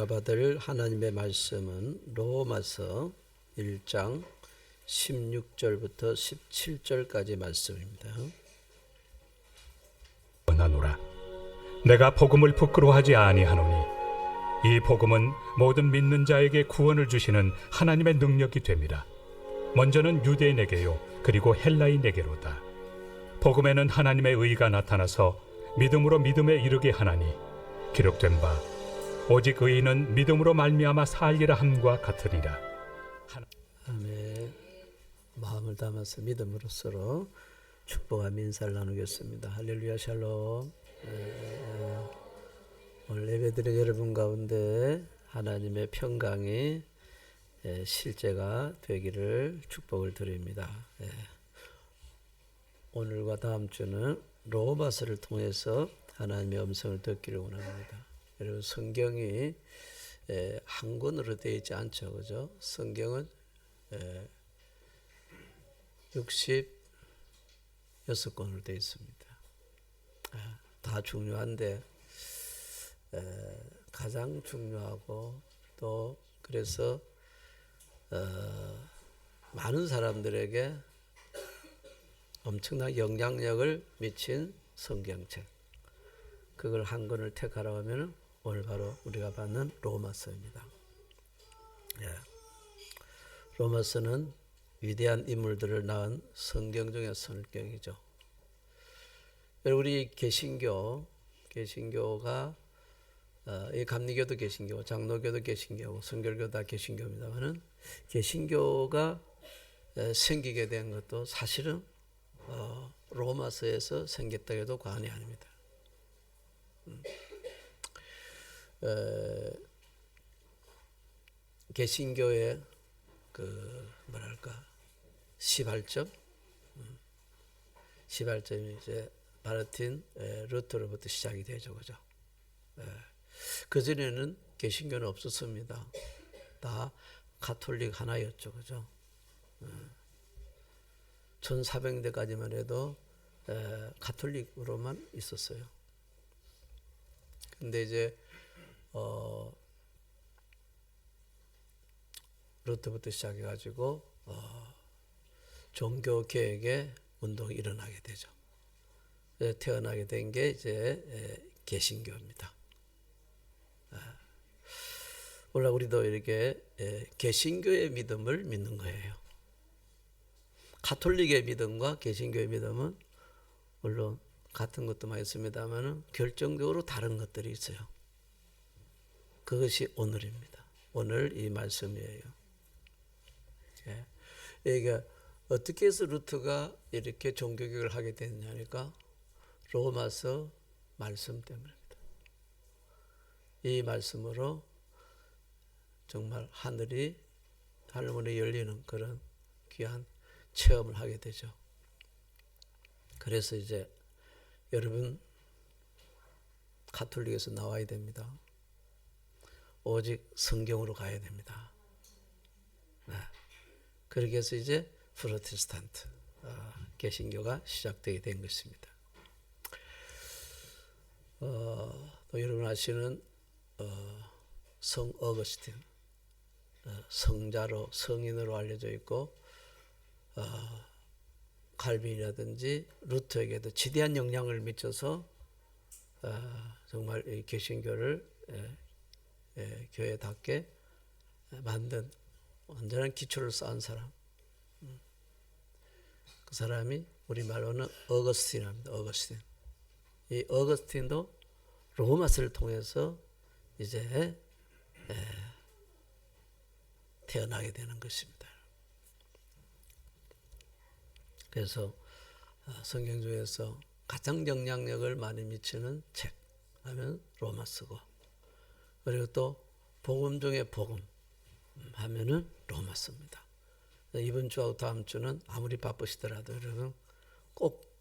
우리가 받을 하나님의 말씀은 로마서 1장 16절부터 17절까지 말씀입니다. 원하노라. 내가 복음을 부끄러워하지 아니하노니 이 복음은 모든 믿는 자에게 구원을 주시는 하나님의 능력이 됨이라. 먼저는 유대인에게요 그리고 헬라인에게로다. 복음에는 하나님의 의가 나타나서 믿음으로 믿음에 이르게 하나니 기록된 바 오직 의인은 믿음으로 말미암아 살리라 함과 같으리라. 아멘. 마음을 담아서 믿음으로써 축복하며 인사를 나누겠습니다. 할렐루야 샬롬. 오늘 예배드린 여러분 가운데 하나님의 평강이 실제가 되기를 축복을 드립니다. 오늘과 다음 주는 로마서를 통해서 하나님의 음성을 듣기를 원합니다. 여러분 성경이 한 권으로 되어 있지 않죠, 그죠? 성경은 66권으로 되어 있습니다. 다 중요한데 가장 중요하고 또 그래서 많은 사람들에게 엄청난 영향력을 미친 성경책, 그걸 한 권을 택하라고 하면 오늘 바로 우리가 받는 로마서입니다. 로마서는 위대한 인물들을 낳은 성경 중의 성경이죠. 우리 개신교가 이 감리교도 개신교고 장로교도 개신교고 성결교 다 개신교입니다만은 개신교가 생기게 된 것도 사실은 로마서에서 생겼다 해도 과언이 아닙니다. 개신교의 시발점이 이제 마르틴 루터로부터 시작이 되죠, 그죠? 그 전에는 개신교는 없었습니다. 다 가톨릭 하나였죠, 그죠? 1400년대까지만 해도 가톨릭으로만 있었어요. 근데 이제 루터부터 시작해가지고 종교 개혁의 운동이 일어나게 되죠. 태어나게 된 게 이제 개신교입니다. 원래 우리도 이렇게 개신교의 믿음을 믿는 거예요. 가톨릭의 믿음과 개신교의 믿음은 물론 같은 것도 많이 있습니다만 결정적으로 다른 것들이 있어요. 그것이 오늘입니다. 오늘 이 말씀이에요. 그러니까 어떻게 해서 루터가 이렇게 종교개혁을 하게 됐냐니까 로마서 말씀 때문입니다. 이 말씀으로 정말 하늘문이 열리는 그런 귀한 체험을 하게 되죠. 그래서 이제 여러분 가톨릭에서 나와야 됩니다. 오직 성경으로 가야 됩니다. 그렇게 해서 이제 프로테스탄트 개신교가 시작되게 된 것입니다. 또 여러분 아시는 성 어거스틴, 성자로 성인으로 알려져 있고 칼빈이라든지 루터에게도 지대한 영향을 미쳐서 정말 이 개신교를 교회답게 만든 완전한 기초를 쌓은 사람, 그 사람이 우리말로는 어거스틴입니다. 어거스틴. 이 어거스틴도 로마서를 통해서 이제 태어나게 되는 것입니다. 그래서 성경 중에서 가장 영향력을 많이 미치는 책 하면 로마서고, 그리고 또 복음 중에 복음 하면은 로마서입니다. 이번 주하고 다음 주는 아무리 바쁘시더라도 여러분 꼭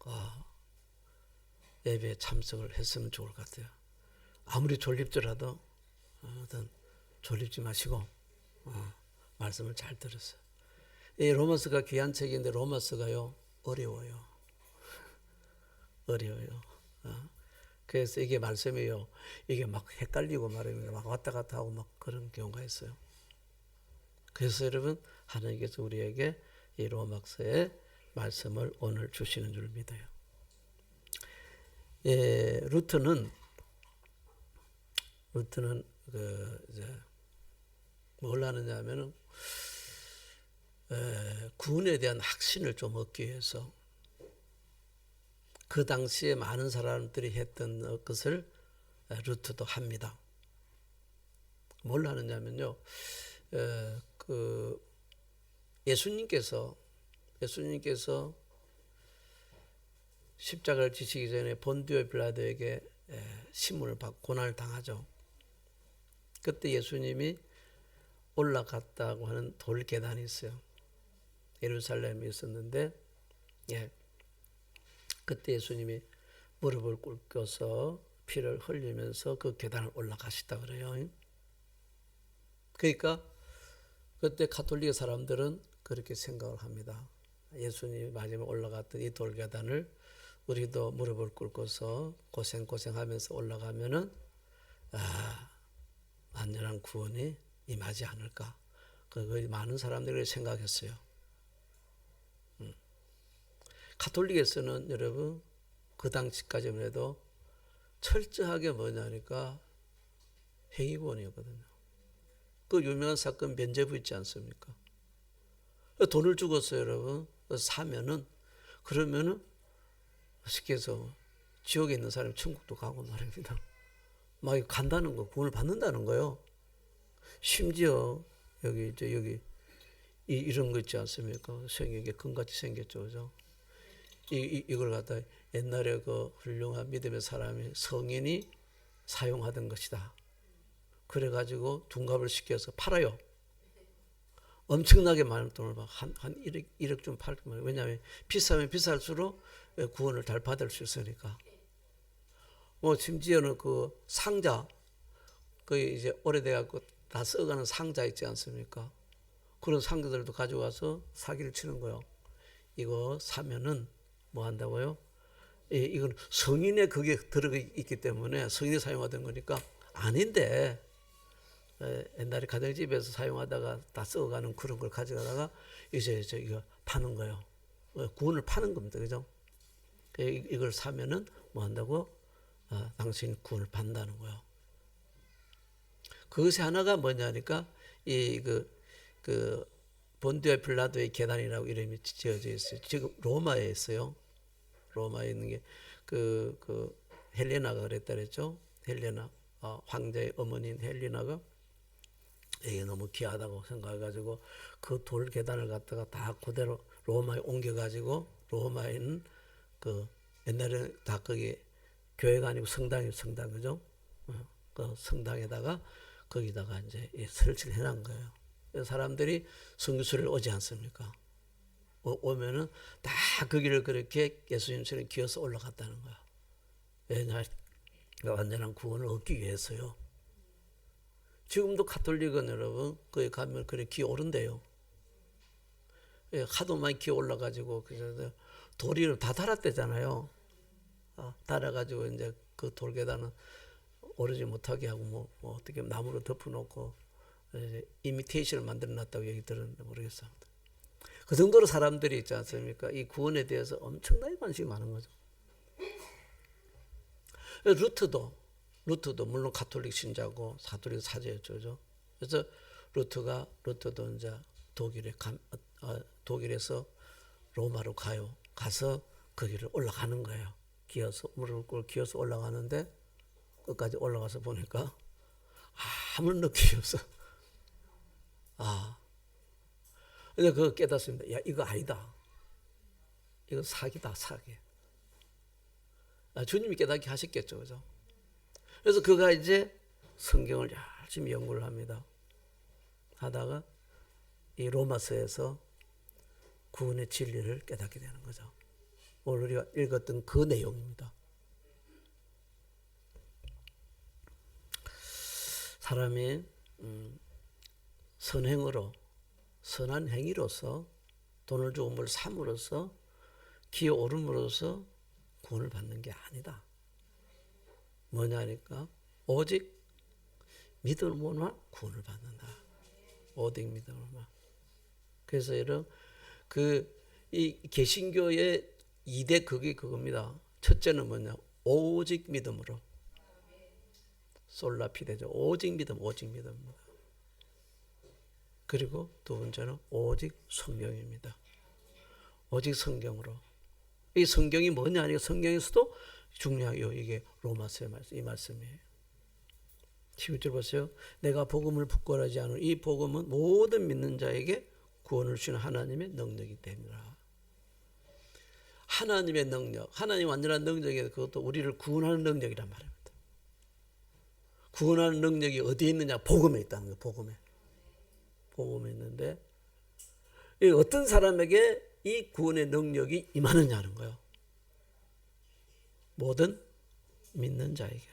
예배에 참석을 했으면 좋을 것 같아요. 아무리 졸립더라도 졸립지 마시고 말씀을 잘 들으세요. 이 로마서가 귀한 책인데 로마서가요 어려워요. 그래서 이게 말씀이요. 이게 막 헷갈리고 말입니다. 막 왔다 갔다 하고 막 그런 경우가 있어요. 그래서 여러분 하나님께서 우리에게 이 로마서의 말씀을 오늘 주시는 줄 믿어요. 예, 루트는 그 이제 뭘 하느냐면은 구원에 대한 확신을 좀 얻기 위해서 그 당시에 많은 사람들이 했던 것을 루트도 합니다. 뭘 하느냐면요, 그 예수님께서 십자가를 지시기 전에 본디오 빌라도에게 신문을 받고 고난을 당하죠. 그때 예수님이 올라갔다고 하는 돌 계단이 있어요. 예루살렘에 있었는데, 예, 그때 예수님이 무릎을 꿇고서 피를 흘리면서 그 계단을 올라가시다 그래요. 그러니까 그때 가톨릭 사람들은 그렇게 생각을 합니다. 예수님이 마지막에 올라갔던 이 돌계단을 우리도 무릎을 꿇고서 고생하면서 올라가면은 완전한 구원이 임하지 않을까. 그 많은 사람들이 생각했어요. 가톨릭에서는 여러분 그 당시까지만 해도 철저하게 뭐냐니까 행위구원이었거든요. 그 유명한 사건 면죄부 있지 않습니까? 돈을 주고서 여러분 사면은 그러면은 쉽게 해서 지옥에 있는 사람이 천국도 가고 말입니다. 막 간다는 거, 구원을 받는다는 거요. 심지어 여기 이런 거 있지 않습니까? 성경에 금같이 생겼죠, 그죠? 이걸 갖다 옛날에 그 훌륭한 믿음의 사람이 성인이 사용하던 것이다. 그래가지고 둔갑을 시켜서 팔아요. 엄청나게 많은 돈을 한 1억 좀 팔 거예요. 왜냐하면 비싸면 비쌀수록 구원을 잘 받을 수 있으니까. 뭐 심지어는 그 상자, 그 이제 오래돼갖고 다 써가는 상자 있지 않습니까? 그런 상자들도 가져와서 사기를 치는 거예요. 이거 사면은 뭐 한다고요? 이건 성인의 그게 들어가 있기 때문에 성인이 사용하던 거니까 아닌데 옛날에 가정집에서 사용하다가 다 썩어가는 그런 걸 가져가다가 이제 이거 파는 거예요. 구원을 파는 겁니다. 그죠? 이걸 사면은 뭐 한다고? 당신 구원을 받는다는 거예요. 그것이 하나가 뭐냐니까 그 본디오 빌라도의 계단이라고 이름이 지어져 있어요. 지금 로마에 있어요. 로마에 있는 게 그 헬레나가 그랬다 그랬죠. 헬레나 황제의 어머니인 헬레나가 이게 너무 귀하다고 생각해가지고 그 돌 계단을 갖다가 다 그대로 로마에 옮겨가지고 로마에 있는 그 옛날에 다 거기 교회가 아니고 성당 그죠? 그 성당에다가 거기다가 이제 설치를 해놓은 거예요. 사람들이 성교수를 오지 않습니까? 오면은 다 거기를 그렇게 예수님처럼 기어서 올라갔다는 거야. 왜냐, 완전한 구원을 얻기 위해서요. 지금도 가톨릭은 여러분 거기 가면 그래 기어 오른대요. 하도 많이 기어 올라가지고 그래서 돌이 다 달았대잖아요. 달아가지고 이제 그 돌계단은 오르지 못하게 하고 뭐 어떻게 나무로 덮어놓고 이미테이션을 만들어놨다고 얘기 들었는데 모르겠어요. 그 정도로 사람들이 있지 않습니까? 이 구원에 대해서 엄청나게 관심이 많은 거죠. 루트도 물론 가톨릭 신자고 가톨릭 사제였죠. 그래서 루트도 이제 독일에서 로마로 가요. 가서 거기를 올라가는 거예요. 무릎을 기어서 올라가는데 끝까지 올라가서 보니까 아무 느낌이 없어. 근데 그거 깨닫습니다. 야, 이거 아니다. 이거 사기다, 사기. 주님이 깨닫게 하셨겠죠, 그죠? 그래서 그가 이제 성경을 열심히 연구를 합니다. 하다가 이 로마서에서 구원의 진리를 깨닫게 되는 거죠. 오늘 우리가 읽었던 그 내용입니다. 사람이 선한 행위로서 돈을 주고 뭘 삼으로써 기어오름으로써 구원을 받는 게 아니다. 뭐냐니까 오직 믿음으로만 구원을 받는다. 오직 믿음으로만. 그래서 이런 이 개신교의 2대 그게 그겁니다. 첫째는 뭐냐? 오직 믿음으로. 솔라피데죠. 오직 믿음, 오직 믿음입니다. 그리고 두 번째는 오직 성경입니다. 오직 성경으로. 이 성경이 뭐냐? 이 성경에서도 중요해요. 이게 로마서의 말씀, 이 말씀이에요. 11절 보세요. 내가 복음을 부끄러워하지 않은 이 복음은 모든 믿는 자에게 구원을 주시는 하나님의 능력이 됩니다. 하나님의 능력, 하나님 완전한 능력이 그것도 우리를 구원하는 능력이란 말입니다. 구원하는 능력이 어디에 있느냐? 복음에 있다는 거예요. 복음에. 복음에 있는데 어떤 사람에게 이 구원의 능력이 임하느냐는 거예요. 모든 믿는 자에게.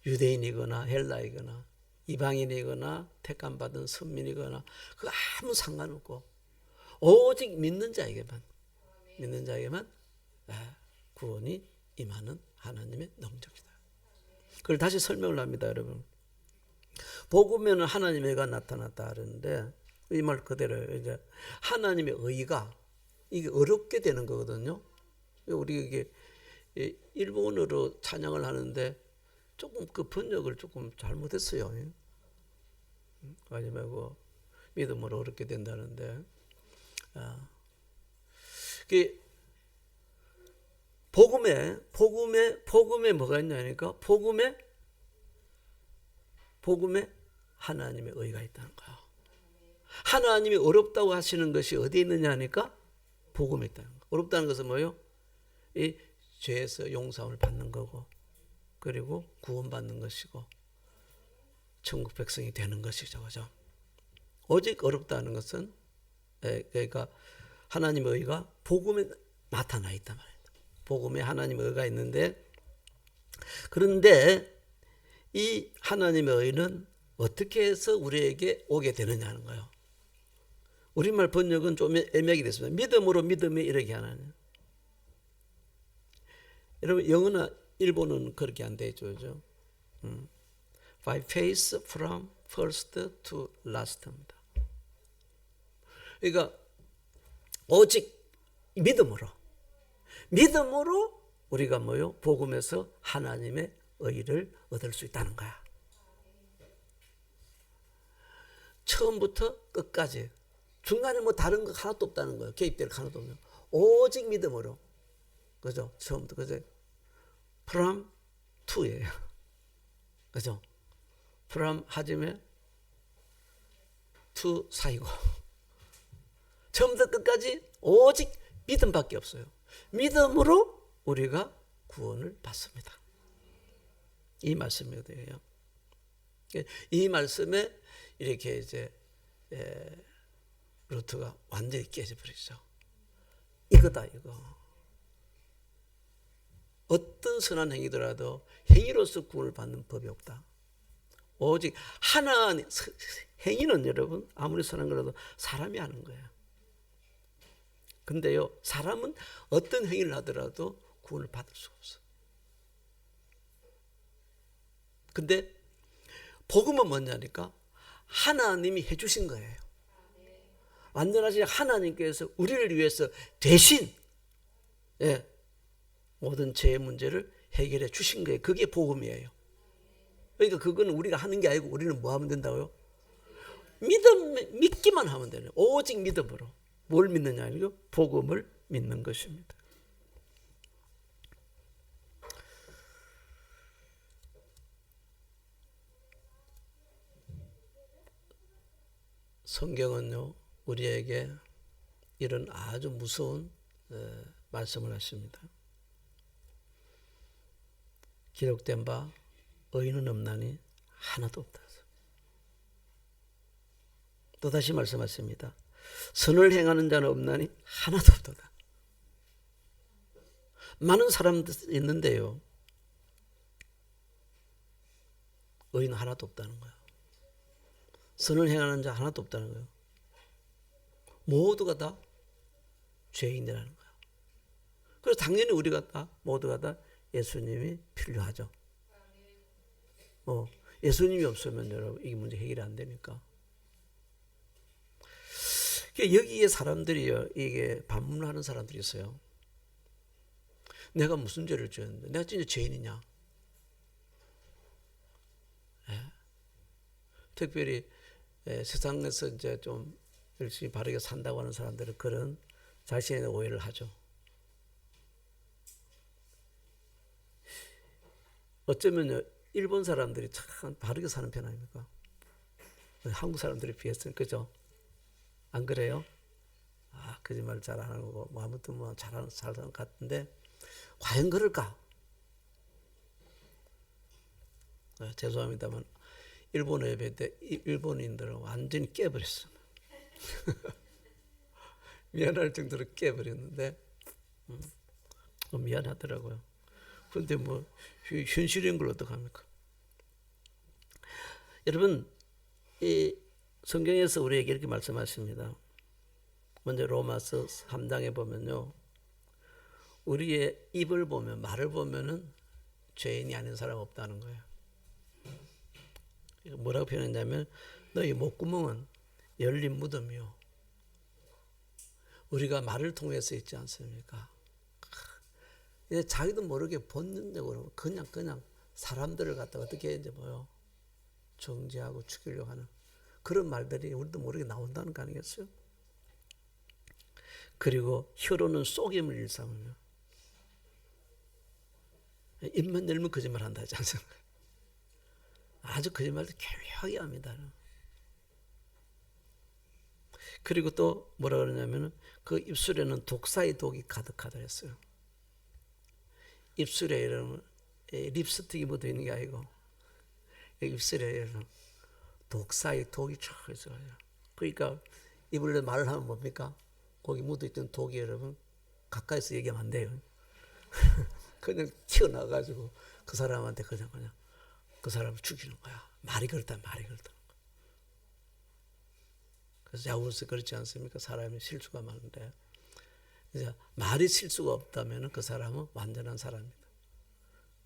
유대인이거나 헬라이거나 이방인이거나 택함받은 선민이거나 그 아무 상관없고 오직 믿는 자에게만 구원이 임하는 하나님의 능력이다. 그걸 다시 설명을 합니다, 여러분. 복음에는 하나님의 의가 나타났다 하는데 이 말 그대로 이제 하나님의 의가 이게 어렵게 되는 거거든요. 우리 이게 일본어로 찬양을 하는데 조금 그 번역을 조금 잘못했어요. 하지 말고 믿음으로 어렵게 된다는데 복음에 뭐가 있냐니까 복음에 하나님의 의가 있다는 거야. 하나님이 어렵다고 하시는 것이 어디에 있느냐 하니까 복음에 있다는 거야. 어렵다는 것은 뭐예요? 이 죄에서 용서함을 받는 거고 그리고 구원받는 것이고 천국 백성이 되는 것이죠. 그죠? 오직 어렵다는 것은 그러니까 하나님의 의가 복음에 나타나 있단 말입니다. 복음에 하나님의 의가 있는데 그런데 이 하나님의 의는 어떻게 해서 우리에게 오게 되느냐는 거예요. 우리말 번역은 좀 애매하게 됐습니다. 믿음으로 믿음에 이르게 하나님. 여러분 영어나 일본어는 그렇게 안 되죠. 그죠? By faith from first to last입니다. 그러니까 오직 믿음으로 우리가 뭐요? 복음에서 하나님의 의를 얻을 수 있다는 거야. 처음부터 끝까지 중간에 뭐 다른 거 하나도 없다는 거예요. 개입될 거 하나도 없는 오직 믿음으로. 그죠? 처음부터 그죠? from to예요. 그죠? from 하지만 to 사이고 처음부터 끝까지 오직 믿음밖에 없어요. 믿음으로 우리가 구원을 받습니다. 이 말씀이거든요. 이 말씀에 이렇게 이제 루트가 완전히 깨져버리죠. 이거다 이거. 어떤 선한 행위더라도 행위로서 구원을 받는 법이 없다. 오직 하나님 행위는 여러분 아무리 선한 거라도 사람이 하는 거예요. 근데요 사람은 어떤 행위를 하더라도 구원을 받을 수가 없어. 근데 복음은 뭐냐니까 하나님이 해주신 거예요. 완전하신 하나님께서 우리를 위해서 대신 모든 죄의 문제를 해결해 주신 거예요. 그게 복음이에요. 그러니까 그건 우리가 하는 게 아니고 우리는 뭐 하면 된다고요? 믿기만 하면 되는 오직 믿음으로. 뭘 믿느냐 아니고 복음을 믿는 것입니다. 성경은요 우리에게 이런 아주 무서운 말씀을 하십니다. 기록된 바 의인은 없나니 하나도 없다. 또다시 말씀하십니다. 선을 행하는 자는 없나니 하나도 없도다. 많은 사람들 있는데요 의인 하나도 없다는 거예요. 선을 행하는 자 하나도 없다는 거예요. 모두가 다 죄인이라는 거예요. 그래서 당연히 우리가 다 모두가 다 예수님이 필요하죠. 예수님이 없으면 여러분 이게 문제 해결이 안 되니까. 여기에 사람들이요, 이게 반문하는 사람들이 있어요. 내가 무슨 죄를 지었는데 내가 진짜 죄인이냐? 예. 특별히 세상에서 이제 좀 열심히 바르게 산다고 하는 사람들은 그런 자신의 오해를 하죠. 어쩌면 일본 사람들이 참 바르게 사는 편 아닙니까? 한국 사람들에 비해서는. 그죠? 안 그래요? 거짓말 잘 안 하고 뭐 아무튼 뭐 잘하는 것 같은데 과연 그럴까? 죄송합니다만 일본어에 배울 때 일본인들은 완전히 깨버렸어. 미안할 정도로 깨버렸는데 미안하더라고요. 그런데 뭐 현실인 걸 어떡합니까? 여러분, 이 성경에서 우리에게 이렇게 말씀하십니다. 먼저 로마서 3장에 보면요, 우리의 입을 보면, 말을 보면은 죄인이 아닌 사람 없다는 거예요. 뭐라고 표현했냐면 너희 목구멍은 열린 무덤이요, 우리가 말을 통해서 있지 않습니까? 자기도 모르게 본능적으로 그냥 사람들을 갖다가 어떻게 이제 뭐요, 정죄하고 죽이려고 하는 그런 말들이 우리도 모르게 나온다는 거 아니겠어요? 그리고 혀로는 속임을 일삼으며 입만 열면 거짓말 한다 하지 않습니까? 아주 거짓말도 교묘하게 합니다. 그리고 또 뭐라 그러냐면 그 입술에는 독사의 독이 가득하다 했어요. 입술에 이런 립스틱이 묻어 있는 게 아니고 입술에 이런 독사의 독이 쫙 있어요. 그러니까 입으로 말을 하면 뭡니까? 거기 묻어있던 독이 여러분 가까이서 얘기하면 안 돼요. 그냥 튀어나와가지고 그 사람한테 그냥 그 사람을 죽이는 거야. 말이 그렇다, 말이 그렇다. 그래서 야구에서 그렇지 않습니까? 사람이 실수가 많은데 이제 말이 실수가 없다면 그 사람은 완전한 사람입니다.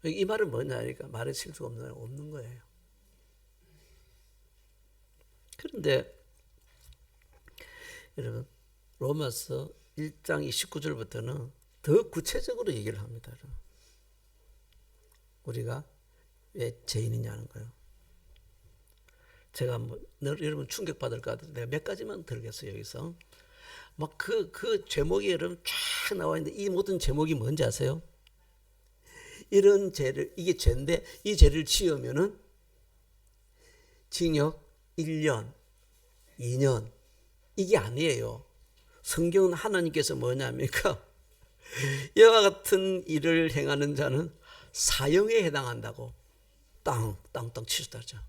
이 말은 뭐냐니까 말에 실수가 없는 거예요. 그런데 여러분, 로마서 1장 29절부터는 더 구체적으로 얘기를 합니다. 우리가 왜 죄인이냐는 거예요. 제가 뭐 여러분 충격받을까 하도 내가 몇 가지만 들겠어요. 여기서 막 그 제목이 여러분 쫙 나와 있는데 이 모든 제목이 뭔지 아세요? 이런 죄를, 이게 죄인데 이 죄를 지으면은 징역 1년, 2년, 이게 아니에요. 성경은 하나님께서 뭐냐니까 이와 같은 일을 행하는 자는 사형에 해당한다고 땅 치셨다 하죠.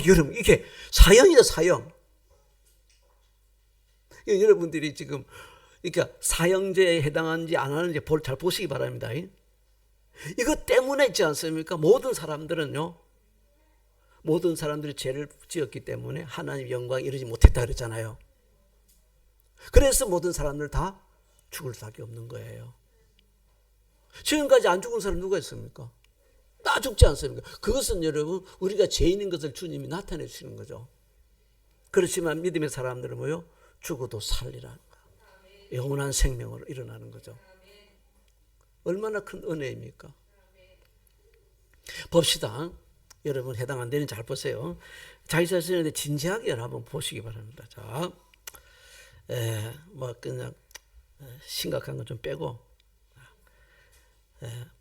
여러분, 이게 사형이다, 사형. 여러분들이 지금 그러니까 사형제에 해당하는지 안 하는지 잘 보시기 바랍니다. 이것 때문에 있지 않습니까? 모든 사람들은요, 모든 사람들이 죄를 지었기 때문에 하나님 영광에 이르지 못했다 그랬잖아요. 그래서 모든 사람들 다 죽을 수밖에 없는 거예요. 지금까지 안 죽은 사람 누가 있습니까? 다 죽지 않습니까? 그것은 여러분 우리가 죄인인 것을 주님이 나타내 주시는 거죠. 그렇지만 믿음의 사람들은 뭐요? 죽어도 살리라는 거예요. 영원한 생명으로 일어나는 거죠. 얼마나 큰 은혜입니까? 봅시다. 여러분 해당 안 되는지 잘 보세요. 자기 자신에 대해 진지하게 한번 보시기 바랍니다. 자, 뭐 그냥 심각한 건 좀 빼고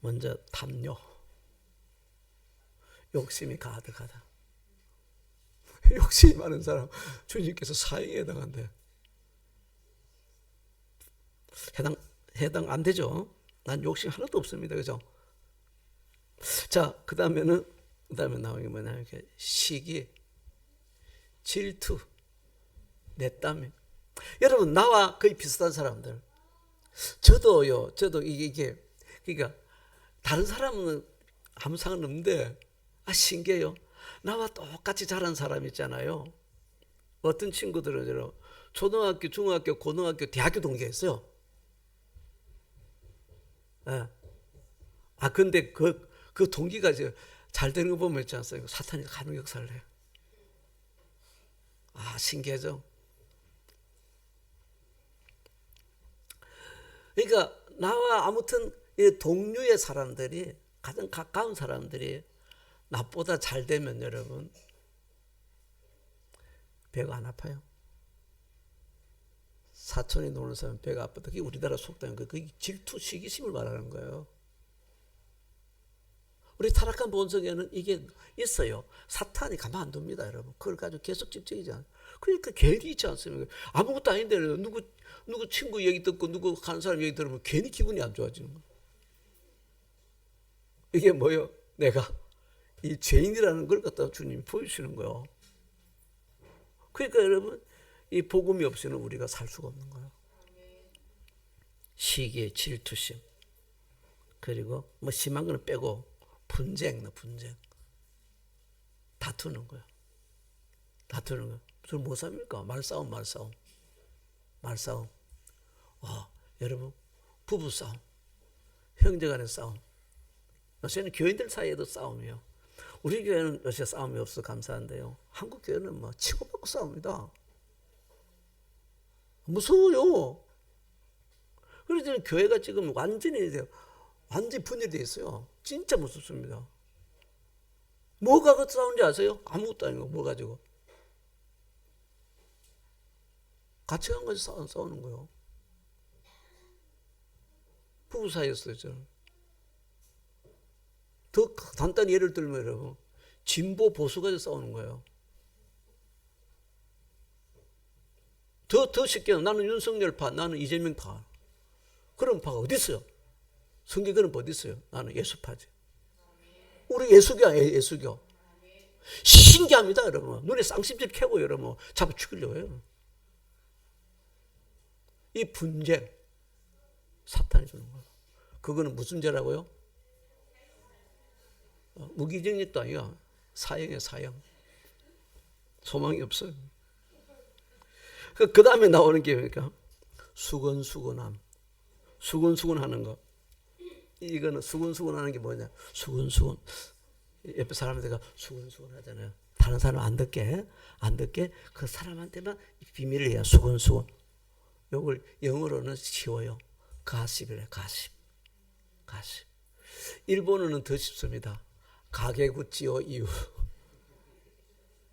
먼저 탐욕, 욕심이 가득하다. 욕심이 많은 사람 주님께서 사형에 해당한대. 해당 안 되죠. 난 욕심 하나도 없습니다. 그죠? 자, 그 다음에 나오는 게 뭐냐, 이렇게 시기, 질투, 냈다며. 여러분, 나와 거의 비슷한 사람들. 저도 이게, 그러니까, 다른 사람은 아무 상관없는데, 신기해요. 나와 똑같이 자란 사람 있잖아요. 어떤 친구들은 초등학교, 중학교, 고등학교, 대학교 동기가 있어요. 근데 그 동기가 잘 되는 거 보면 있지 않습니까? 사탄이 간혹 역사를 해요. 아, 신기하죠? 그러니까 나와 아무튼 이 동료의 사람들이, 가장 가까운 사람들이 나보다 잘 되면 여러분 배가 안 아파요. 사촌이 노는 사람 배가 아프다. 그게 우리나라 속담인 거예요. 그게 질투, 시기심을 말하는 거예요. 우리 타락한 본성에는 이게 있어요. 사탄이 가만 안 둡니다, 여러분. 그걸 가지고 계속 집중이잖아요. 그러니까 괜히 있지 않습니까? 아무것도 아닌데 누구 친구 얘기 듣고 누구 가는 사람 얘기 들으면 괜히 기분이 안 좋아지는 거예요. 이게 뭐예요? 내가 이 죄인이라는 걸 갖다 주님이 보여주시는 거예요. 그러니까 여러분, 이 복음이 없이는 우리가 살 수가 없는 거예요. 시기, 질투심, 그리고 뭐 심한 거는 빼고 분쟁, 다투는 거예요. 다투는 거. 저 뭐 삽니까? 말싸움. 여러분, 부부 싸움, 형제간의 싸움. 요새는 교인들 사이에도 싸움이에요. 우리 교회는 요새 싸움이 없어 감사한데요. 한국 교회는 뭐 치고받고 싸웁니다. 무서워요. 그래서 교회가 지금 완전히 분열되어 있어요. 진짜 무섭습니다. 뭐가 그 싸우는지 아세요? 아무것도 아니고 뭐 가지고 가치관 가지고 싸우는 거예요. 부부 사이였어요. 저는 더 간단히 예를 들면 여러분, 진보 보수 가지고 싸우는 거예요. 더 쉽게 나는 윤석열파, 나는 이재명파. 그런 파가 어디 있어요? 성경에는 어디 있어요? 나는 예수파지. 우리 예수교야, 예수교. 신기합니다, 여러분. 눈에 쌍심질 캐고 여러분 잡아 죽이려고 해요. 이 분쟁, 사탄이 주는 거예요. 그거는 무슨 죄라고요? 무기징역도 아니야. 사형이에요, 사형. 소망이 없어요. 그 다음에 나오는 게 뭡니까? 수건수건함. 수건수건하는 거. 이거는 수건수건하는 게 뭐냐? 수건수건. 옆에 사람한테가 수건수건 하잖아요. 다른 사람 안 듣게 그 사람한테만 비밀을 해야 수건수건. 이걸 영어로는 쉬워요. 가십이래, 가십. 일본어는 더 쉽습니다. 가게구찌오 이유.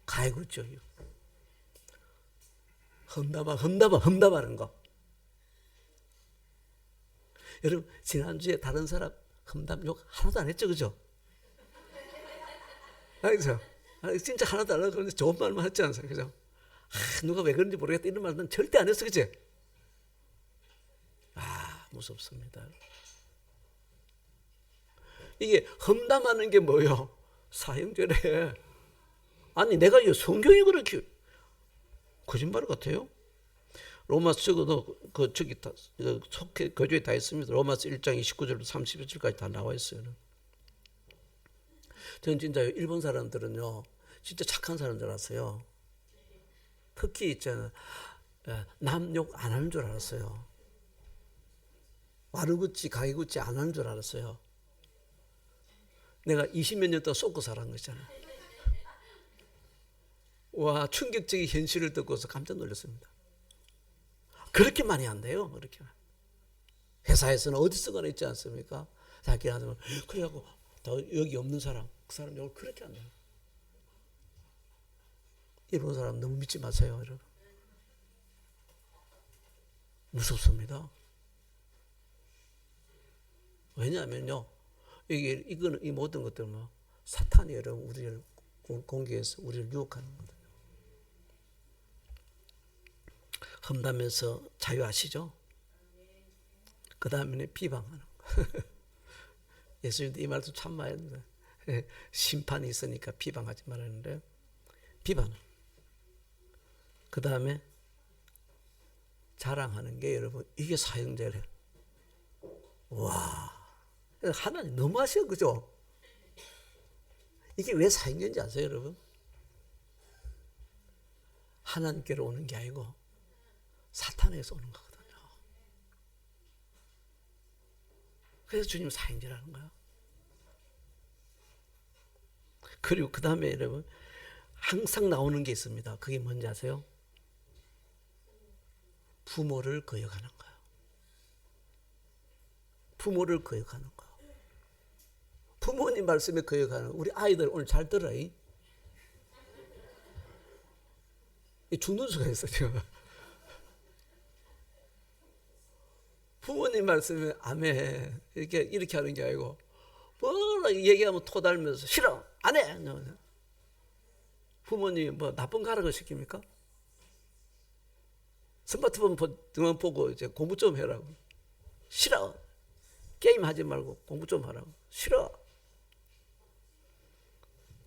가게구찌오 이유. 험담하는 거. 여러분, 지난주에 다른 사람 험담 욕 하나도 안 했죠, 그죠? 그죠? 진짜 하나도 안 하고 좋은 말만 했지 않습니까, 그죠? 누가 왜 그런지 모르겠다 이런 말은 절대 안 했어, 그죠? 무섭습니다. 이게 험담하는 게 뭐예요? 사형죄래. 아니, 내가 이 성경이 그렇게 거짓말 같아요? 로마서 적어도 저기 다 속해 거주에 다 있습니다. 로마서 1장 29절부터 31절까지 다 나와 있어요. 저는 진짜 일본 사람들은요, 진짜 착한 사람들 알았어요. 특히 있잖아요, 남 욕 안 하는 줄 알았어요. 와르구치, 가게구치 안 하는 줄 알았어요. 내가 20몇 년 동안 쏟고 살았는 거잖아요. 와, 충격적인 현실을 듣고서 깜짝 놀랐습니다. 그렇게 많이 안 돼요. 그렇게. 회사에서는 어디서거나 있지 않습니까? 자기 하면 그래갖고 여기 없는 사람, 그 사람 욕을 그렇게 한다. 일본 사람 너무 믿지 마세요, 여러분. 무섭습니다. 왜냐하면요, 이거는 이 모든 것들은 뭐 사탄이 여러분 우리를 공격해서 우리를 유혹하는 거거든요. 험담에서 자유하시죠? 그 다음에 비방하는 거. 예수님도 이 말도 참 많이 했는데, 심판이 있으니까 비방하지 말았는데, 비방을. 그 다음에 자랑하는 게 여러분, 이게 사형제래. 와, 하나님 너무 하셔, 그죠? 이게 왜 사형제인지 아세요, 여러분? 하나님께로 오는 게 아니고 사탄에서 오는 거거든요. 그래서 주님 사형제라는 거예요. 그리고 그 다음에 여러분 항상 나오는 게 있습니다. 그게 뭔지 아세요? 부모를 거역하는 거예요. 부모를 거역하는 거. 부모님 말씀에 거역하는 우리 아이들 오늘 잘 들어. 죽는 수가 있어요. 부모님 말씀에 아멘 이렇게 하는 게 아니고 뭐라 얘기하면 토달면서 싫어 안 해. 부모님이 뭐 나쁜 가락을 시킵니까? 스마트폰만 보고 이제 공부 좀 해라고. 싫어. 게임 하지 말고 공부 좀 하라고. 싫어.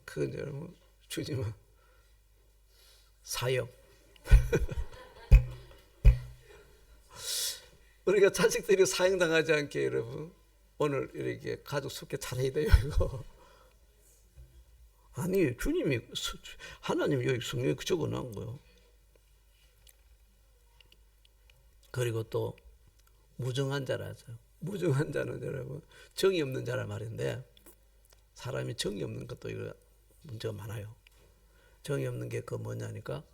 그건 여러분 주님은 사형. 우리가 자식들이 사형당하지 않게 여러분 오늘 이렇게 가족 속에 잘해야 돼요 이거. 아니 주님이 하나님이 여기 성경에 적어놓은 거예요. 그리고 또 무정한 자라죠. 무정한 자는 여러분 정이 없는 자란 말인데 사람이 정이 없는 것도 이거 문제가 많아요. 정이 없는 게 그 뭐냐니까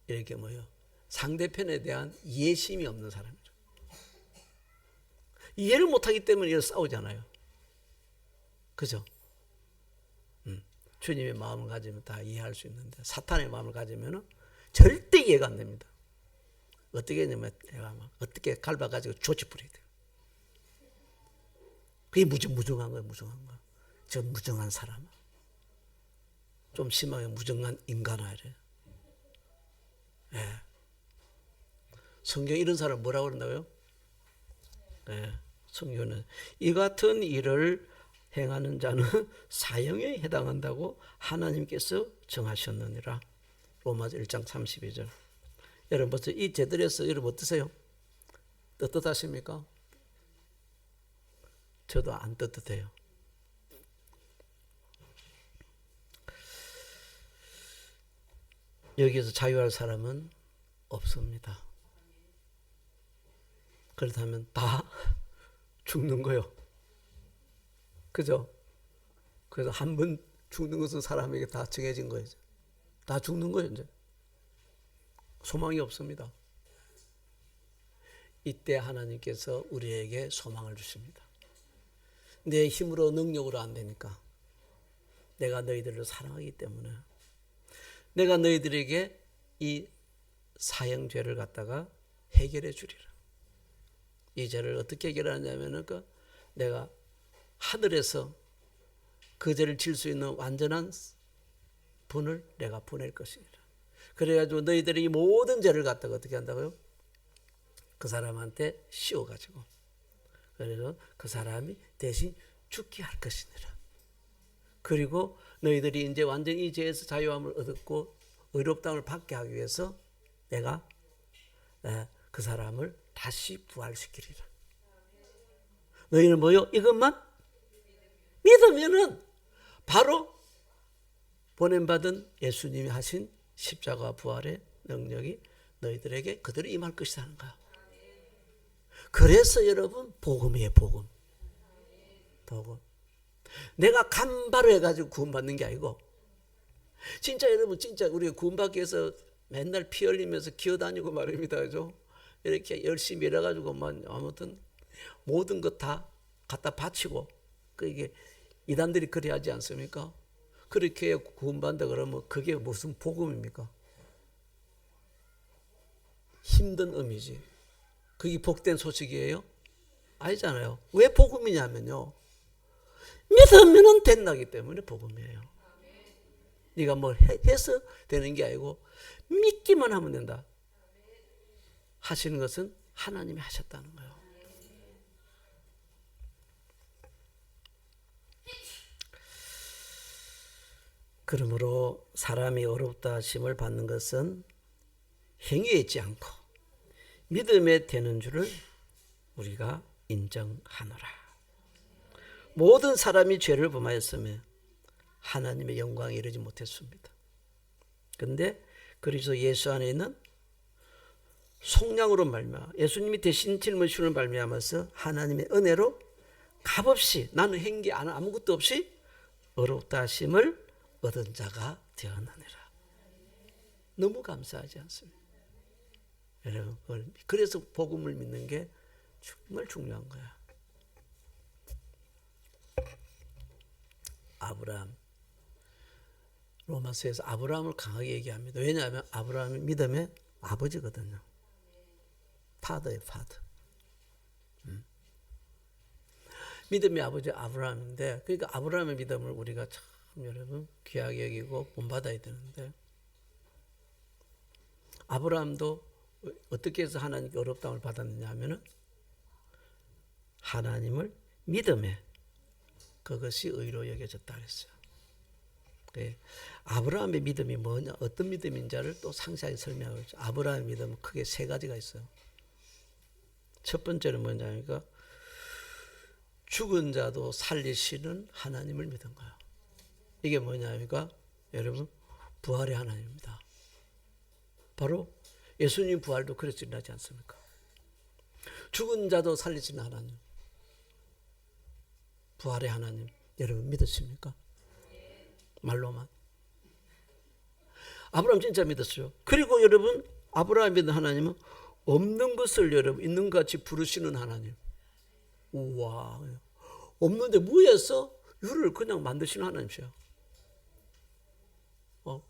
이렇게 뭐요 상대편에 대한 이해심이 없는 사람이죠. 이해를 못하기 때문에 이걸 싸우잖아요. 그죠? 주님의 마음을 가지면 다 이해할 수 있는데 사탄의 마음을 가지면 절대 이해가 안 됩니다. 어떻게 했냐면 내가 막 어떻게 갈바가지고 조치 부려야 돼요. 그게 무정한 거예요. 무정한 거. 저 무정한 사람. 좀 심하게 무정한 인간아 이래. 예. 성경 이런 사람 뭐라고 그런다고요? 예. 성경은 이 같은 일을 행하는 자는 사형에 해당한다고 하나님께서 정하셨느니라. 로마서 1장 32절. 여러분 벌써 이 제들에서 여러분 어떠세요? 떳떳하십니까? 저도 안 떳떳해요. 여기에서 자유할 사람은 없습니다. 그렇다면 다 죽는 거요. 그죠? 그래서 한 번 죽는 것은 사람에게 다 정해진 거예요. 다 죽는 거예요, 이제. 소망이 없습니다. 이때 하나님께서 우리에게 소망을 주십니다. 내 힘으로 능력으로 안 되니까 내가 너희들을 사랑하기 때문에 내가 너희들에게 이 사형죄를 갖다가 해결해 주리라. 이 죄를 어떻게 해결하냐면은 내가 하늘에서 그 죄를 질 수 있는 완전한 분을 내가 보낼 것이니라. 그래가지고 너희들이 이 모든 죄를 갖다가 어떻게 한다고요? 그 사람한테 씌워가지고 그래서 그 사람이 대신 죽게 할 것이니라. 그리고 너희들이 이제 완전히 이 죄에서 자유함을 얻었고 의롭다함을 받게 하기 위해서 내가 그 사람을 다시 부활시키리라. 너희는 뭐요? 이것만 믿으면은 바로 보냄받은 예수님이 하신 십자가 부활의 능력이 너희들에게 그대로 임할 것이다 하는 거야. 그래서 여러분 복음이에요. 복음. 내가 간바로 해가지고 구원받는 게 아니고 진짜 여러분 진짜 우리가 구원받기 위해서 맨날 피 흘리면서 기어다니고 말입니다. 그죠? 이렇게 열심히 일해가지고 아무튼 모든 것 다 갖다 바치고 이게 이단들이 그리 하지 않습니까? 그렇게 구원받는다 그러면 그게 무슨 복음입니까? 힘든 의미지. 그게 복된 소식이에요? 아니잖아요. 왜 복음이냐면요. 믿으면 된다기 때문에 복음이에요. 네가 뭘 해서 되는 게 아니고 믿기만 하면 된다. 하시는 것은 하나님이 하셨다는 거예요. 그러므로 사람이 어렵다 하심을 받는 것은 행위에 있지 않고 믿음에 되는 줄을 우리가 인정하노라. 모든 사람이 죄를 범하였으며 하나님의 영광에 이르지 못했습니다. 그런데 그리스도 예수 안에 있는 속량으로 말미암아 예수님이 대신 짊어지심을 말미암아서 하나님의 은혜로 값없이 나는 행기 아무것도 없이 어렵다 하심을 얻은 자가 되었느니라. 너무 감사하지 않습니까? 여러분, 그래서 복음을 믿는 게 정말 중요한 거야. 아브라함, 로마서에서 아브라함을 강하게 얘기합니다. 왜냐하면 아브라함이 믿음의 아버지거든요. 파더예요, 파더. 믿음의 아버지 아브라함인데, 그러니까 아브라함의 믿음을 우리가 참 여러분 귀하게 여기고 본받아야 되는데, 아브라함도 어떻게 해서 하나님께 어렵다움을 받았느냐 하면은 하나님을 믿음에 그것이 의로 여겨졌다 그랬어요. 아브라함의 믿음이 뭐냐, 어떤 믿음인지를 또 상세하게 설명하고 있죠. 아브라함의 믿음은 크게 세 가지가 있어요. 첫 번째는 뭐냐니까 죽은 자도 살리시는 하나님을 믿은 거예요. 이게 뭐냐니까 여러분 부활의 하나님입니다. 바로 예수님 부활도 그렇게 일어나지 않습니까? 죽은 자도 살리시는 하나님, 부활의 하나님, 여러분 믿으십니까? 말로만. 아브라함 진짜 믿었어요. 그리고 여러분 아브라함 믿는 하나님은 없는 것을 여러분 있는 것 같이 부르시는 하나님. 우와, 없는데 무에서 유를 그냥 만드시는 하나님이세요.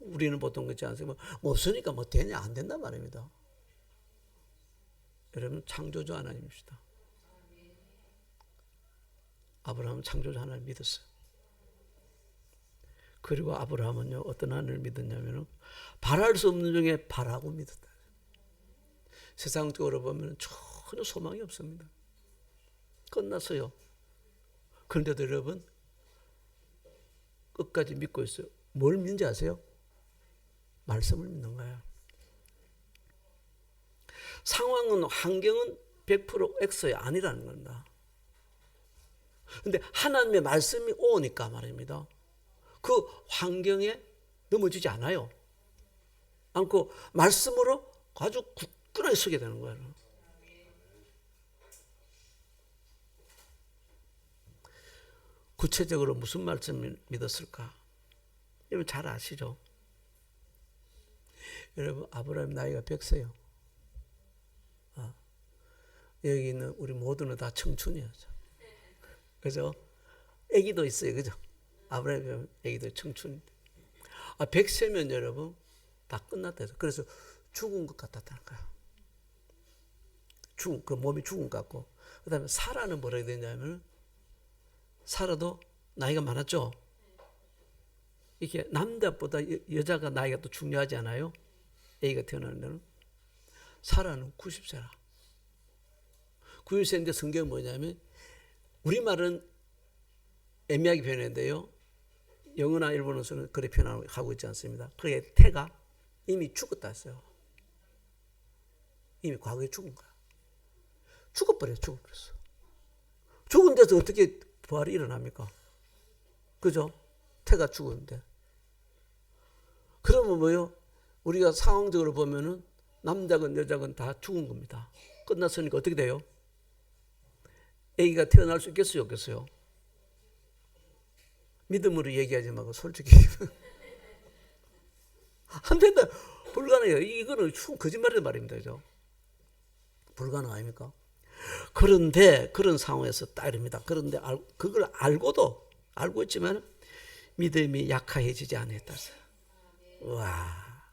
우리는 보통 그렇지 않습니까? 뭐 없으니까 뭐 되냐 안 된단 말입니다. 여러분 창조주 하나님이시다. 아브라함은 창조주 하나님 믿었어요. 그리고 아브라함은요 어떤 하나님을 믿었냐면은 바랄 수 없는 중에 바라고 믿었다. 세상적으로 보면 전혀 소망이 없습니다. 끝났어요. 그런데도 여러분 끝까지 믿고 있어요. 뭘 믿는지 아세요? 말씀을 믿는 거예요. 상황은 환경은 100% X야 아니라는 겁니다. 그런데 하나님의 말씀이 오니까 말입니다. 그 환경에 넘어지지 않아요. 않고 말씀으로 아주 굳건하게 서게 되는 거예요. 구체적으로 무슨 말씀을 믿었을까? 여러분 잘 아시죠? 여러분 아브라함 나이가 100세요. 여기 있는 우리 모두는 다 청춘이에요. 그죠? 아기도 있어요. 그죠? 아브라함 아기도 청춘. 100세면 여러분 다 끝났다 해서 그래서 죽은 것 같았다는 거야. 그 몸이 죽은 것 같고. 그 다음에 사라는 뭐라 해야 되냐면 사라도 나이가 많았죠. 이게 남자보다 여자가 나이가 또 중요하지 않아요? 아기가 태어나는 데는. 사라는 90세라. 90세인데 성경은 뭐냐면 우리말은 애매하게 표현했는데요. 영어나 일본어에서는 그렇게 표현하고 있지 않습니다. 그게 태가 이미 죽었다 했어요. 이미 과거에 죽은 거야. 죽어버렸어. 죽은 데서 어떻게 부활이 일어납니까? 그죠? 태가 죽었는데. 그러면 뭐요? 우리가 상황적으로 보면은 남자건 여자건 다 죽은 겁니다. 끝났으니까 어떻게 돼요? 아기가 태어날 수 있겠어요? 없겠어요? 믿음으로 얘기하지 말고 솔직히 안 된다. 불가능해요. 이거는 거짓말이란 말입니다. 그죠? 불가능 아닙니까? 그런데 그런 상황에서 딱 이럽니다. 그런데 그걸 알고 있지만 믿음이 약해지지 않았다. 와.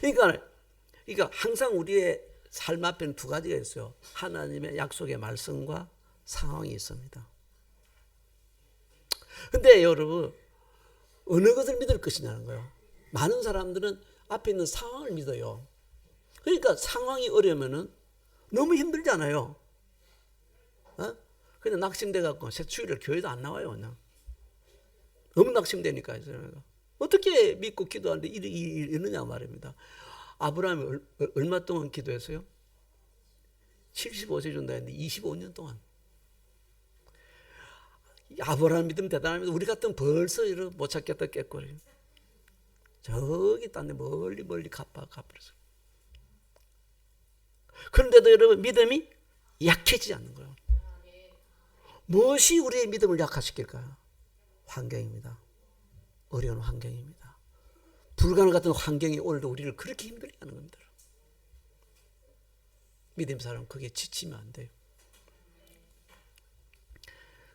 그러니까 항상 우리의 삶 앞에는 두 가지가 있어요. 하나님의 약속의 말씀과 상황이 있습니다. 근데 여러분 어느 것을 믿을 것이냐는 거예요. 많은 사람들은 앞에 있는 상황을 믿어요. 그러니까 상황이 어려우면은 너무 힘들잖아요. 그냥 낙심돼 갖고 주일을 교회도 안 나와요. 그냥 너무 낙심되니까. 어떻게 믿고 기도하는데 이러냐 말입니다. 아브라함이 얼마 동안 기도했어요? 75세 준다 했는데 25년 동안. 아브라함 믿음 대단합니다. 우리 같으면 벌써 못 찾겠다 깼거든요. 저기 딴 데 멀리 가버렸어요. 그런데도 여러분 믿음이 약해지지 않는 거예요. 무엇이 우리의 믿음을 약화시킬까요? 환경입니다. 어려운 환경입니다. 불가능 같은 환경이 오늘도 우리를 그렇게 힘들게 하는 겁니다. 믿음 사람은 그게 지치면 안 돼요.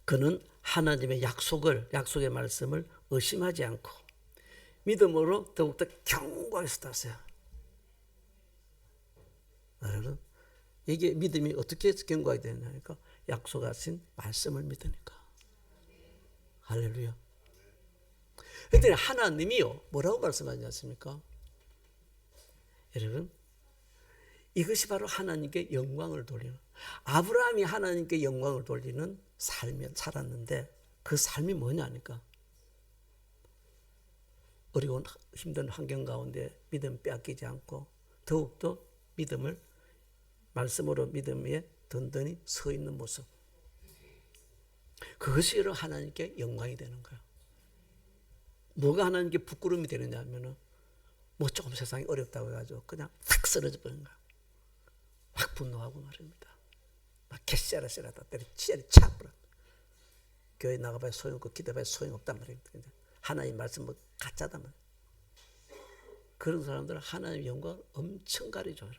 그는 하나님의 약속의 말씀을 의심하지 않고 믿음으로 더욱더 견고하게 서었어요. 여러분, 이게 믿음이 어떻게 견고하게 되느냐니까 약속하신 말씀을 믿으니까. 할렐루야. 그런데 하나님이요 뭐라고 말씀하지 않습니까? 여러분, 이것이 바로 하나님께 영광을 돌리는, 아브라함이 하나님께 영광을 돌리는 삶을 살았는데 그 삶이 뭐냐니까 어려운 힘든 환경 가운데 믿음 빼앗기지 않고 더욱더 믿음을 말씀으로 믿음 위에 든든히 서 있는 모습, 그것이 하나님께 영광이 되는 거예요. 뭐가 하나님께 부끄러움이 되느냐 하면은 뭐 조금 세상이 어렵다고 해가지고 그냥 확 쓰러져 버린 거예요. 확 분노하고 말입니다. 막 개쎄라쎄라다 때려 차버려. 교회 나가봐야 소용없고 기도해봐야 소용없단 말입니다. 하나님 말씀 뭐 가짜단 말이에요. 그런 사람들은 하나님의 영광을 엄청 가리죠.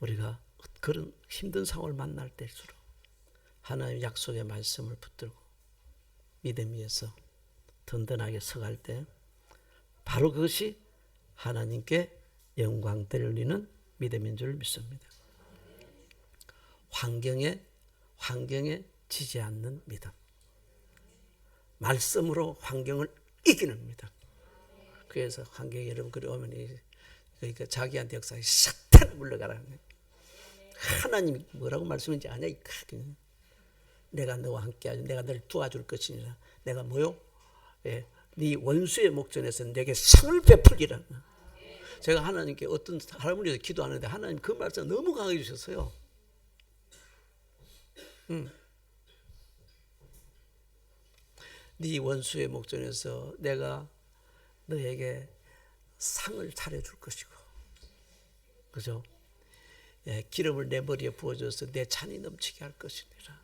우리가 그런 힘든 상황을 만날 때일수록 하나님의 약속의 말씀을 붙들고 믿음 위에서 든든하게 서갈 때 바로 그것이 하나님께 영광 돌리는 믿음인 줄 믿습니다. 환경에 지지 않는 믿음. 말씀으로 환경을 이기는 믿음. 그래서 환경에 여러분 그리 오면 그러니까 자기한테 역사에 싹 물러가라는 거예요. 하나님이 뭐라고 말씀인지 아냐? 내가 너와 함께하지, 내가 너를 도와줄 것이니라. 내가 뭐요? 네 원수의 목전에서 내게 상을 베풀리라. 제가 하나님께 어떤 할머니에서 기도하는데 하나님 그 말씀 너무 강하게 주셨어요. 네 원수의 목전에서 내가 너에게 상을 차려줄 것이고, 그죠? 예, 기름을 내 머리에 부어줘서 내 잔이 넘치게 할 것이니라.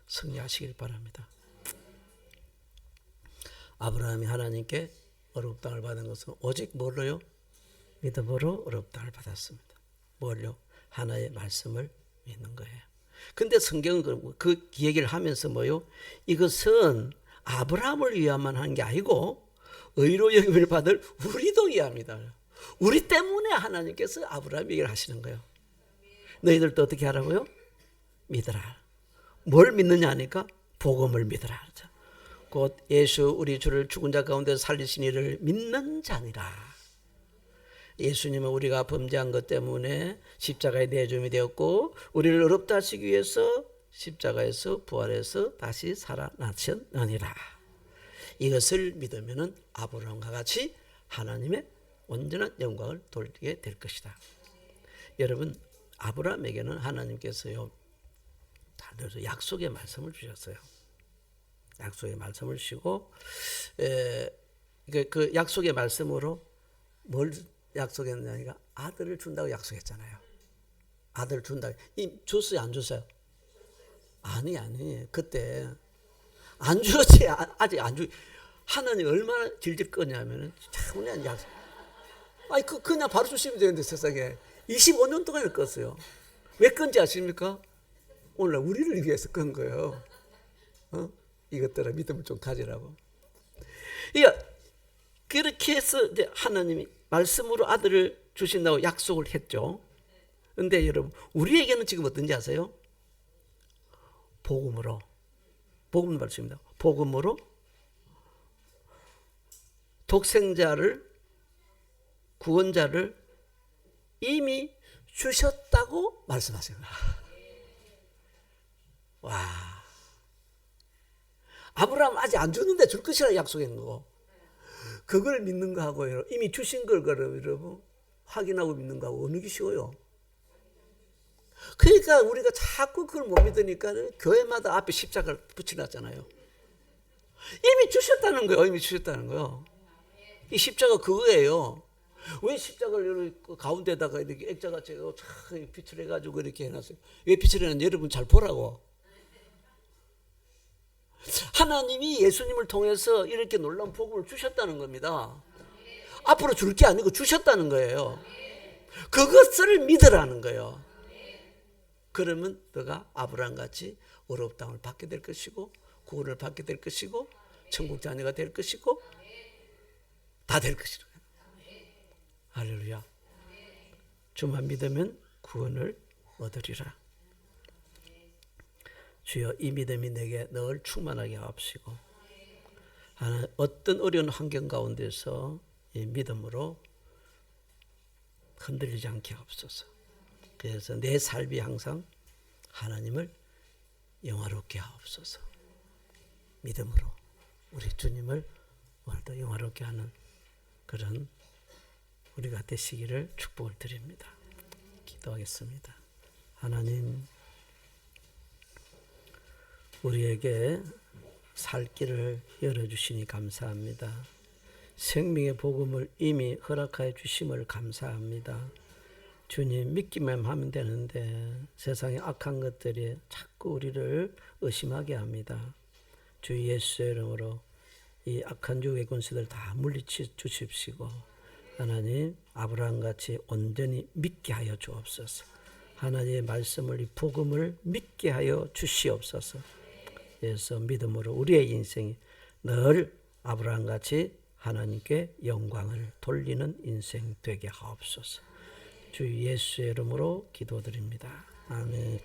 승리하시길 바랍니다. 아브라함이 하나님께 어렵다를 받은 것은 오직 뭘로요? 믿음으로 어렵다를 받았습니다. 뭘요? 하나의 말씀을 믿는 거예요. 근데 성경은 그 얘기를 하면서 뭐요? 이것은 아브라함을 위함만 한 게 아니고 의로 여김을 받을 우리도 위함이다. 우리 때문에 하나님께서 아브라함 얘기를 하시는 거예요. 너희들도 어떻게 하라고요? 믿어라. 뭘 믿느냐 하니까 복음을 믿어라. 곧 예수 우리 주를 죽은 자 가운데 살리신 이를 믿는 자니라. 예수님은 우리가 범죄한 것 때문에 십자가에 내줌이 되었고 우리를 의롭다 하시기 위해서 십자가에서 부활해서 다시 살아나셨느니라. 이것을 믿으면 아브라함과 같이 하나님의 온전한 영광을 돌리게 될 것이다. 여러분, 아브라함에게는 하나님께서요 약속의 말씀을 주셨어요. 약속의 말씀을 주시고 그 약속의 말씀으로 뭘 약속했느냐? 아들을 준다고 약속했잖아요. 아들을 준다고. 줬어요, 안 줬어요? 아니. 그때 안 줬지. 아직 안 주. 하나님 얼마나 질질 끄냐면은 참 약속. 아니 그냥 바로 주시면 되는데 세상에 25년 동안 껐어요. 왜 끈지 아십니까? 오늘 우리를 위해서 끈 거예요. 이것들아 믿음을 좀 가지라고. 그러니까 그렇게 해서 이제 하나님이 말씀으로 아들을 주신다고 약속을 했죠. 그런데 여러분, 우리에게는 지금 어떤지 아세요? 복음으로, 복음 말씀입니다. 복음으로 독생자를, 구원자를 이미 주셨다고 말씀하세요. 와, 아브라함 아직 안 줬는데 줄 것이라 약속한 거고, 그걸 믿는 거하고 이미 주신 걸 여러분 확인하고 믿는 거하고 어느 게 쉬워요? 그러니까 우리가 자꾸 그걸 못 믿으니까 교회마다 앞에 십자가를 붙여놨잖아요. 이미 주셨다는 거예요. 이미 주셨다는 거예요. 이 십자가 그거예요. 왜 십자가를 이렇게 가운데다가 이렇게 액자같이 촥 빛을 해가지고 이렇게 해놨어요? 왜 빛을 해놨는지 여러분 잘 보라고. 하나님이 예수님을 통해서 이렇게 놀라운 복음을 주셨다는 겁니다. 앞으로 줄 게 아니고 주셨다는 거예요. 그것을 믿으라는 거예요. 그러면 너가 아브라함같이 어려운 땅을 받게 될 것이고 구원을 받게 될 것이고 천국 자녀가 될 것이고 다 될 것이라. 할렐루야. 주만 믿으면 구원을 얻으리라. 주여 이 믿음이 내게 늘 충만하게 하옵시고 어떤 어려운 환경 가운데서 이 믿음으로 흔들리지 않게 하옵소서. 그래서 내 삶이 항상 하나님을 영화롭게 하옵소서. 믿음으로 우리 주님을 오늘도 영화롭게 하는 그런 우리가 되시기를 축복을 드립니다. 기도하겠습니다. 하나님, 우리에게 살 길을 열어주시니 감사합니다. 생명의 복음을 이미 허락하여 주심을 감사합니다. 주님, 믿기만 하면 되는데 세상의 악한 것들이 자꾸 우리를 의심하게 합니다. 주 예수의 이름으로 이 악한 유혹의 권세들 다 물리쳐 주십시고 하나님, 아브라함같이 온전히 믿게 하여 주옵소서. 하나님의 말씀을, 이 복음을 믿게 하여 주시옵소서. 그래서 믿음으로 우리의 인생이 늘 아브라함같이 하나님께 영광을 돌리는 인생 되게 하옵소서. 주 예수의 이름으로 기도드립니다. 아멘.